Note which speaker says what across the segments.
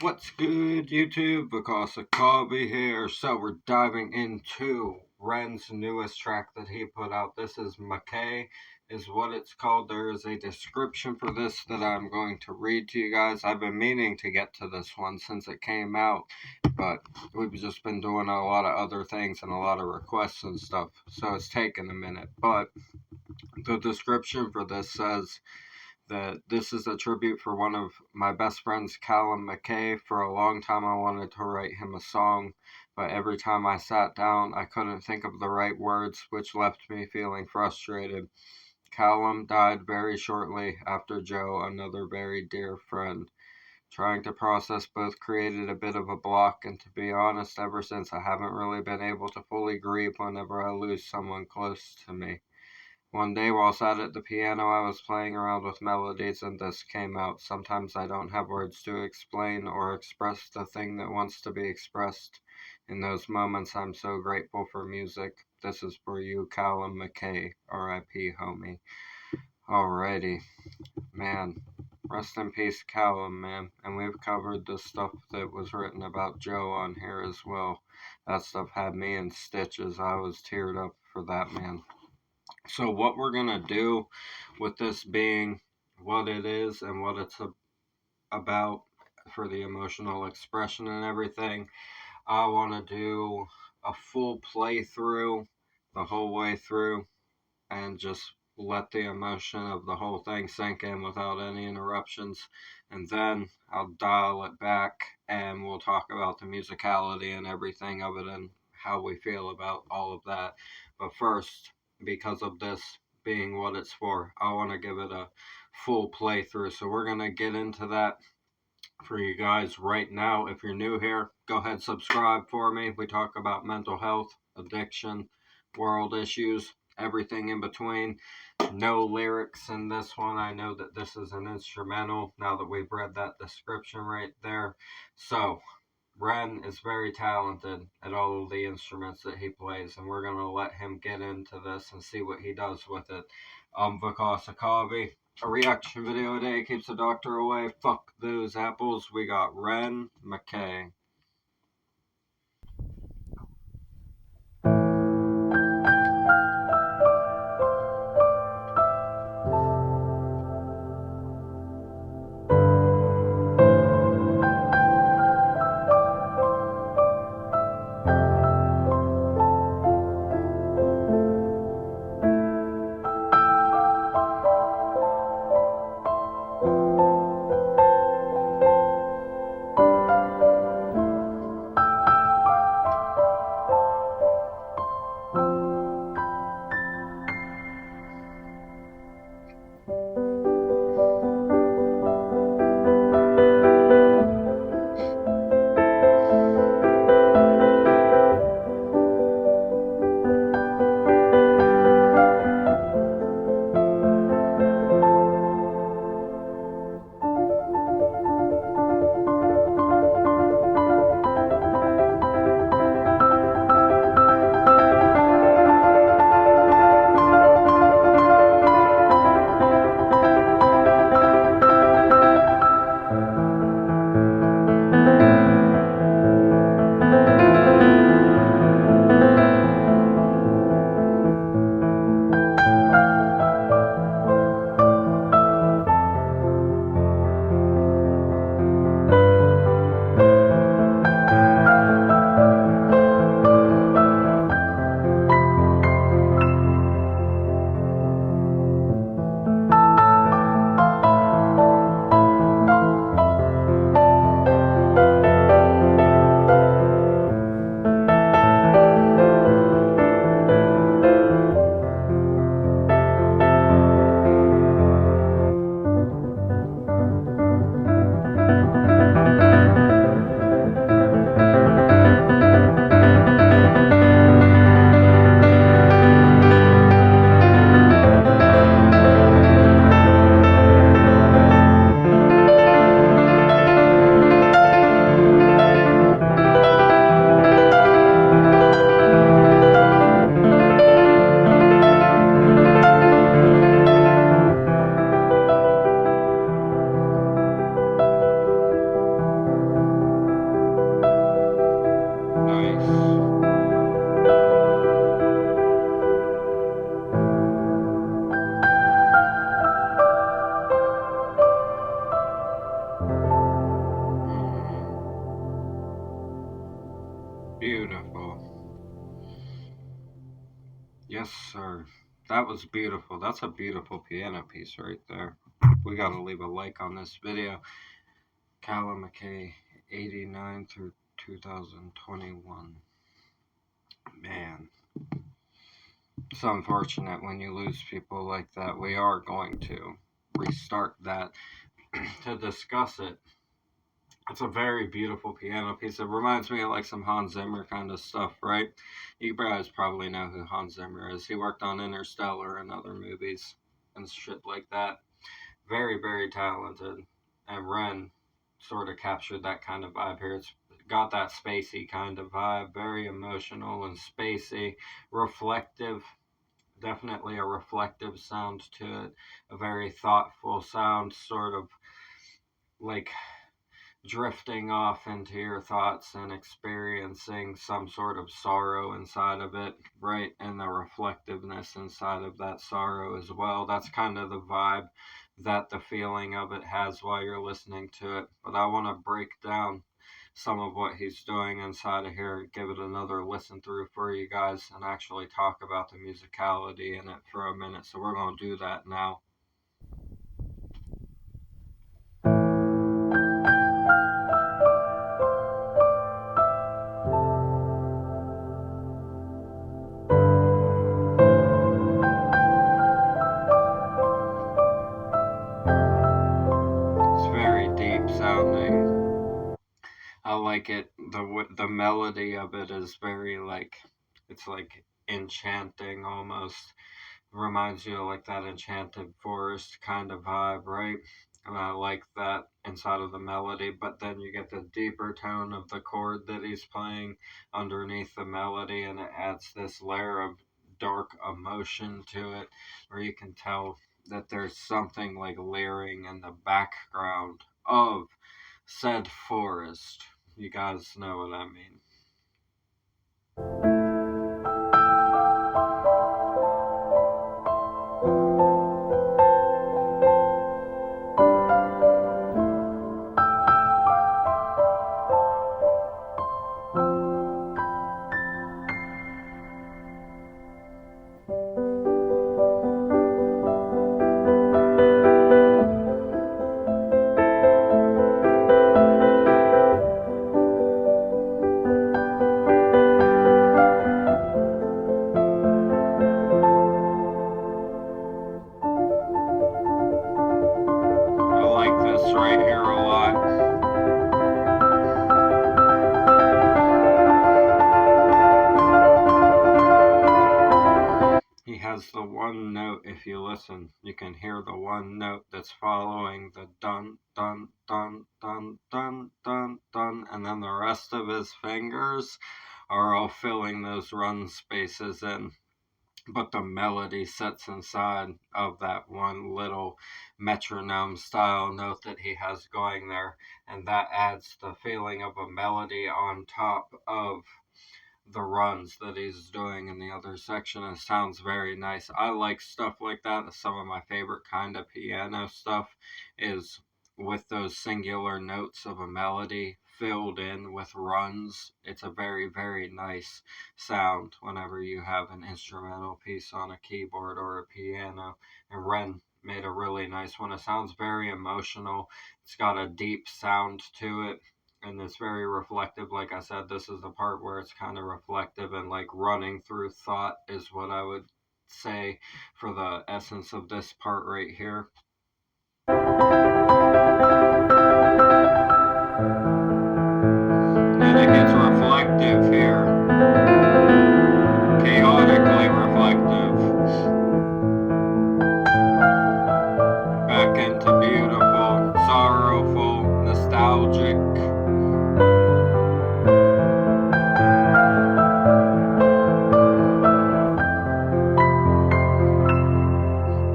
Speaker 1: What's good, YouTube? Because of Kobe here. So we're diving into Ren's newest track that he put out. This is Mackay, is what it's called. There is a description for this that I'm going to read to you guys. I've been meaning to get to this one since it came out, but we've just been doing a lot of other things and a lot of requests and stuff, so it's taken a minute. But the description for this says that this is a tribute for one of my best friends, Callum Mackay. For a long time, I wanted to write him a song, but every time I sat down, I couldn't think of the right words, which left me feeling frustrated. Callum died very shortly after Joe, another very dear friend. Trying to process both created a bit of a block, and to be honest, ever since I haven't really been able to fully grieve whenever I lose someone close to me. One day while sat at the piano, I was playing around with melodies and this came out. Sometimes I don't have words to explain or express the thing that wants to be expressed. In those moments, I'm so grateful for music. This is for you, Callum McKay, R.I.P. homie. Alrighty, man. Rest in peace, Callum, man. And we've covered the stuff that was written about Joe on here as well. That stuff had me in stitches. I was teared up for that, man. So, what we're going to do with this being what it is and what it's about for the emotional expression and everything, I want to do a full playthrough the whole way through and just let the emotion of the whole thing sink in without any interruptions. And then I'll dial it back and we'll talk about the musicality and everything of it and how we feel about all of that. But first, because of this being what it's for, I want to give it a full playthrough. So we're going to get into that for you guys right now. If you're new here, go ahead, subscribe for me. We talk about mental health, addiction, world issues, everything in between. No lyrics in this one. I know that this is an instrumental now that we've read that description right there. So, Ren is very talented at all of the instruments that he plays, and we're going to let him get into this and see what he does with it. Because Akavi, a reaction video a day keeps the doctor away. Fuck those apples. We got Ren McKay. Beautiful. Yes, sir. That was beautiful. That's a beautiful piano piece right there. We gotta leave a like on this video. Mackay, 89 through 2021. Man, it's unfortunate when you lose people like that. We are going to restart that to discuss it. It's a very beautiful piano piece. It reminds me of like some Hans Zimmer kind of stuff, right? You guys probably know who Hans Zimmer is. He worked on Interstellar and other movies and shit like that. Very, very talented. And Ren sort of captured that kind of vibe here. It's got that spacey kind of vibe, very emotional and spacey, reflective. Definitely a reflective sound to it, a very thoughtful sound, sort of like drifting off into your thoughts and experiencing some sort of sorrow inside of it, right? And the reflectiveness inside of that sorrow as well. That's kind of the vibe that the feeling of it has while you're listening to it. But I want to break down some of what he's doing inside of here, give it another listen through for you guys, and actually talk about the musicality in it for a minute. So we're going to do that now. It's very deep sounding. I like it. The melody of it is very like, it's like enchanting almost. Reminds you of like that enchanted forest kind of vibe, right? And I like that inside of the melody, but then you get the deeper tone of the chord that he's playing underneath the melody, and it adds this layer of dark emotion to it, where you can tell that there's something like layering in the background of said forest. You guys know what I mean. I like this right here a lot. He has the one note, if you listen, you can hear the one note that's following the dun, dun, dun, dun, dun, dun, dun, and then the rest of his fingers are all filling those run spaces in. But the melody sits inside of that one little metronome style note that he has going there, and that adds the feeling of a melody on top of the runs that he's doing in the other section. It sounds very nice. I like stuff like that. Some of my favorite kind of piano stuff is with those singular notes of a melody filled in with runs. It's a very, very nice sound whenever you have an instrumental piece on a keyboard or a piano. And Ren made a really nice one. It sounds very emotional. It's got a deep sound to it, and it's very reflective. Like I said, this is the part where it's kind of reflective and like running through thought, is what I would say for the essence of this part right here. And it gets reflective here, chaotically reflective, back into beautiful, sorrowful, nostalgic.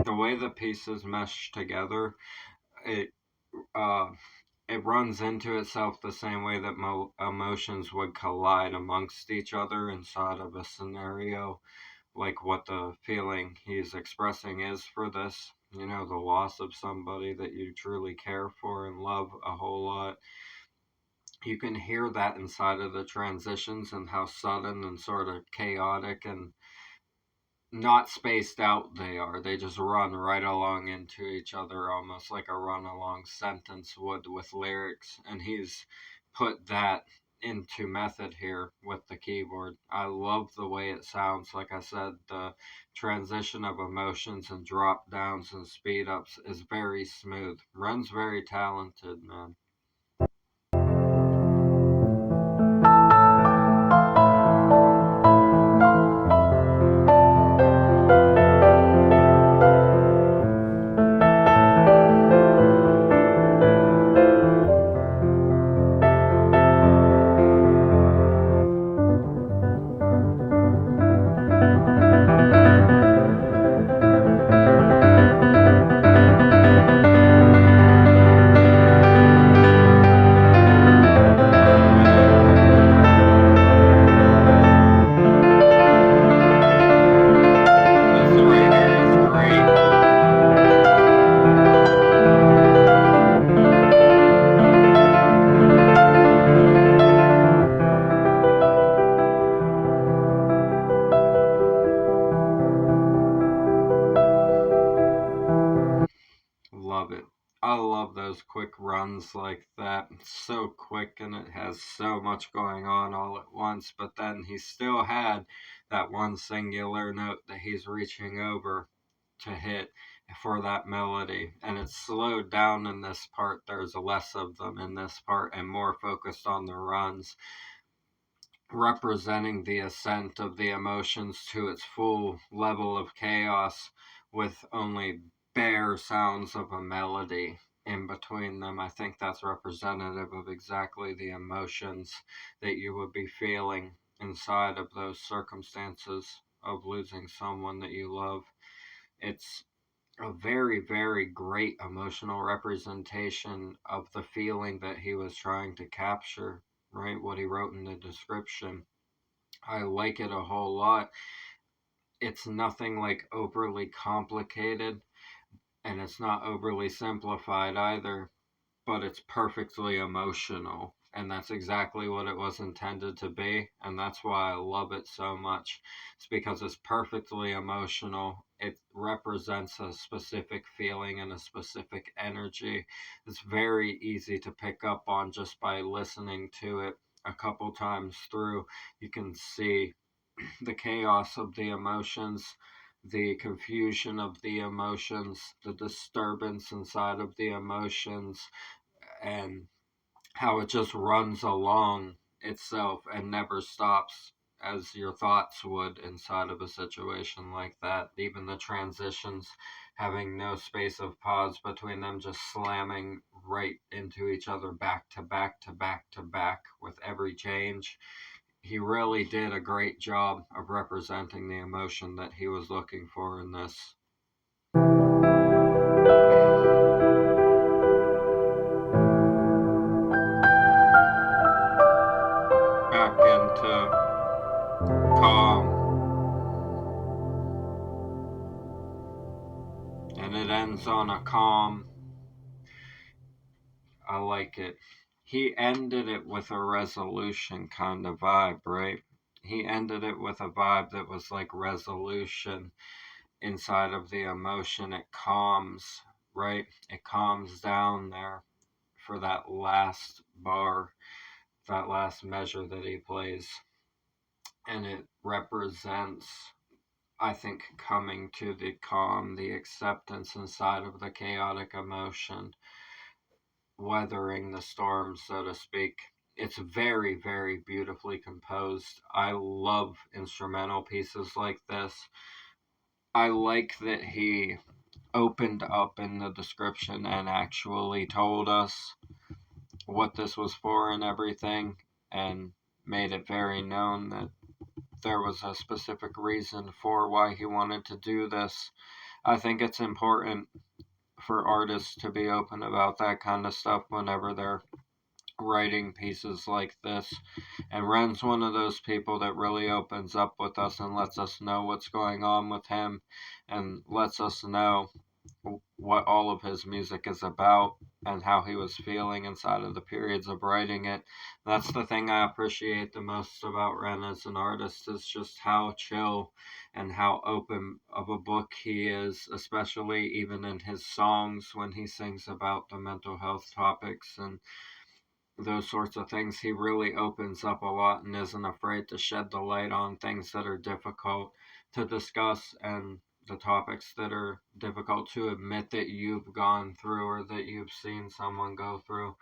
Speaker 1: The way the pieces mesh together, it uh, it runs into itself the same way that emotions would collide amongst each other inside of a scenario, like what the feeling he's expressing is for this. You know, the loss of somebody that you truly care for and love a whole lot. You can hear that inside of the transitions and how sudden and sort of chaotic and not spaced out they are. They just run right along into each other, almost like a run along sentence would with lyrics. And he's put that into method here with the keyboard. I love the way it sounds. Like I said, the transition of emotions and drop downs and speed ups is very smooth. Ren's very talented, man. This right here is great. Love it. I love those quick runs like that. It's so quick and it has so much going on all at once, but then he still had that one singular note that he's reaching over to hit for that melody. And it's slowed down in this part. There's less of them in this part and more focused on the runs, representing the ascent of the emotions to its full level of chaos with only bare sounds of a melody in between them. I think that's representative of exactly the emotions that you would be feeling inside of those circumstances of losing someone that you love. It's a very, very great emotional representation of the feeling that he was trying to capture, right? What he wrote in the description. I like it a whole lot. It's nothing like overly complicated and it's not overly simplified either, but it's perfectly emotional. And that's exactly what it was intended to be. And that's why I love it so much. It's because it's perfectly emotional. It represents a specific feeling and a specific energy. It's very easy to pick up on just by listening to it a couple times through. You can see the chaos of the emotions, the confusion of the emotions, the disturbance inside of the emotions, and how it just runs along itself and never stops as your thoughts would inside of a situation like that. Even the transitions having no space of pause between them, just slamming right into each other back to back to back to back with every change. He really did a great job of representing the emotion that he was looking for in this. Back into calm, and it ends on a calm. I like it. He ended it with a resolution kind of vibe, right? He ended it with a vibe that was like resolution inside of the emotion. It calms, right? It calms down there for that last bar, that last measure that he plays. And it represents, I think, coming to the calm, the acceptance inside of the chaotic emotion, weathering the storm, so to speak. It's very, very beautifully composed. I love instrumental pieces like this. I like that he opened up in the description and actually told us what this was for and everything, and made it very known that there was a specific reason for why he wanted to do this. I think it's important for artists to be open about that kind of stuff whenever they're writing pieces like this. And Ren's one of those people that really opens up with us and lets us know what's going on with him and lets us know what all of his music is about and how he was feeling inside of the periods of writing it. That's the thing I appreciate the most about Ren as an artist, is just how chill and how open of a book he is, especially even in his songs when he sings about the mental health topics and those sorts of things. He really opens up a lot and isn't afraid to shed the light on things that are difficult to discuss and the topics that are difficult to admit that you've gone through or that you've seen someone go through.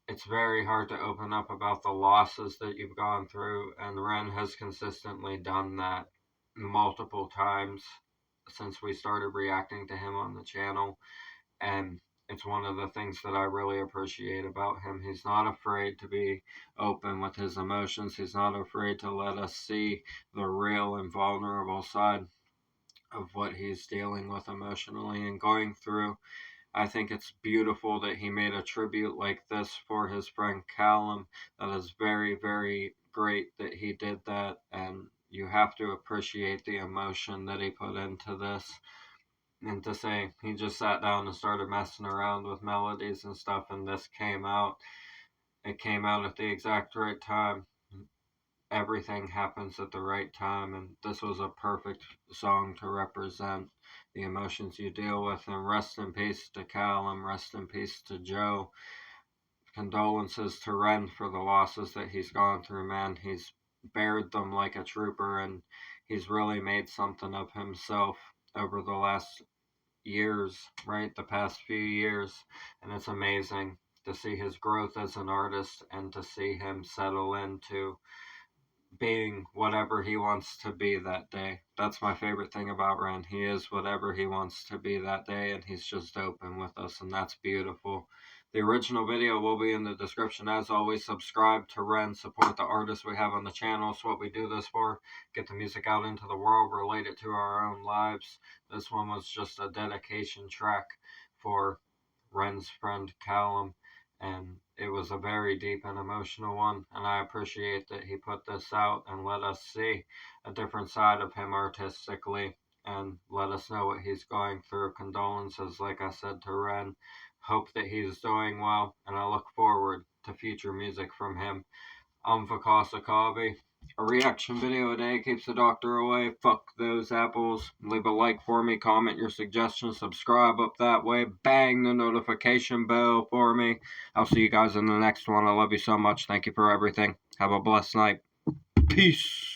Speaker 1: It's very hard to open up about the losses that you've gone through, and Ren has consistently done that multiple times since we started reacting to him on the channel. And it's one of the things that I really appreciate about him. He's not afraid to be open with his emotions. He's not afraid to let us see the real and vulnerable side of what he's dealing with emotionally and going through. I think it's beautiful that he made a tribute like this for his friend Callum. That is very, very great that he did that, and you have to appreciate the emotion that he put into this. And to say he just sat down and started messing around with melodies and stuff, and this came out. It came out at the exact right time. Everything happens at the right time, and this was a perfect song to represent the emotions you deal with. And rest in peace to Callum, rest in peace to Joe. Condolences to Ren for the losses that he's gone through, man. He's bared them like a trooper, and he's really made something of himself over the last years, right? The past few years. And it's amazing to see his growth as an artist and to see him settle into being whatever he wants to be that day. That's my favorite thing about Ren. He is whatever he wants to be that day, and he's just open with us, and that's beautiful. The original video will be in the description. As always, subscribe to Ren, support the artists we have on the channel. It's what we do this for. Get the music out into the world, relate it to our own lives. This one was just a dedication track for Ren's friend Callum, and it was a very deep and emotional one, and I appreciate that he put this out and let us see a different side of him artistically and let us know what he's going through. Condolences, like I said, to Ren. Hope that he's doing well, and I look forward to future music from him. I'm Vakasa Kabi. A reaction video a day keeps the doctor away. Fuck those apples. Leave a like for me, comment your suggestions, subscribe up that way, bang the notification bell for me. I'll see you guys in the next one. I love you so much. Thank you for everything. Have a blessed night. Peace.